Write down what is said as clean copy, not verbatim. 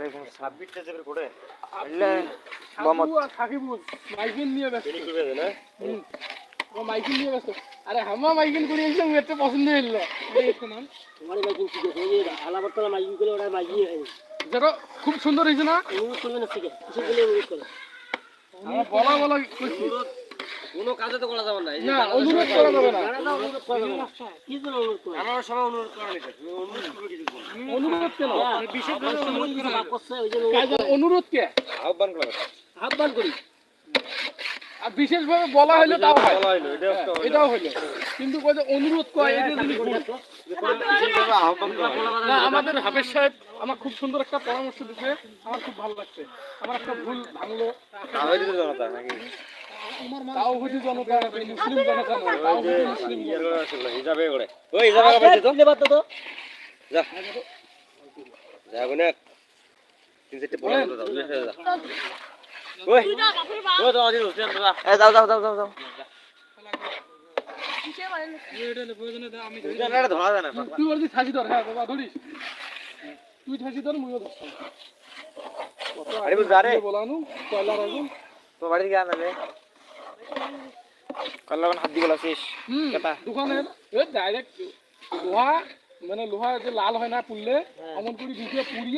আলাইকুম আসসালাম। 26টা জেবের কোড়ে আল্লাহ মোহাম্মদ সাকিব মাইকিন নিয়ে ব্যস্ত তিনি করবে না ও মাইকিন নিয়ে ব্যস্ত আরে হামা মাইকিন করে এসে এটা পছন্দ হইল এটা নাম তোমার মাইকিং ঠিক আছে ওই আলাবতলা মাইকিং করে ওরা মাইকিং হয় যেটা খুব সুন্দর হয়েছে না অনুরোধ করবে না ঠিক আছে কিছু বলে অনুরোধ করে বলা বলা কইছি কোনো কাজে তো করা যাবে না না অনুরোধ করা যাবে না না অনুরোধ করবে না কি জন্য অনুরোধ করবে আমরা সবাই অনুরোধ করা নিতে অনুরোধ করবে কিছু অনুরোধ কেন বিশেষভাবে অনুরোধ করে ভাগ করছে ওই জন্য কাজের অনুরোধ কে আহ্বান করা আহ্বান করি আর বিশেষভাবে বলা হইলো তাও হয় বলা হইলো এটাও হইলো কিন্তু কই যে অনুরোধ কয় এটা যদি বিশেষভাবে আহ্বান করা না আমাদের হাফেজ সাহেব আমার খুব সুন্দর একটা পরামর্শ দিতে আমার খুব ভালো লাগছে আমার একটা ভুল ভাঙলো আহ্বান জনতা নাকি তাও হইতে জনতা মুসলিম জনতা নয় তাও হইতে মুসলিম ইয়ার করে আসলে হিসাবে করে ওই হিসাবে পাইছে তো লেবার তো যা যা গুনে তিন চারটে বড় বড় দাও যা ওই ও দাও দিন হোসেন দাদা এ যাও যাও যাও যাও যাও এটা ধরা যায় না তুই বলছিস ঠাসি ধর হ্যাঁ বাবা ধরিস তুই ঠাসি ধর মুইও ধরতাম আরে বুঝ আরে বলানু কয়লা রাখুন তো বাড়ি গিয়ে আনবে কল্লাবন হাত দিয়ে বলাছিস কথা দোকানের ডাইরেক্ট লোহা মানে লোহা যে লাল হয় না পুড়লে এমন করে ঢুকে পুড়িয়ে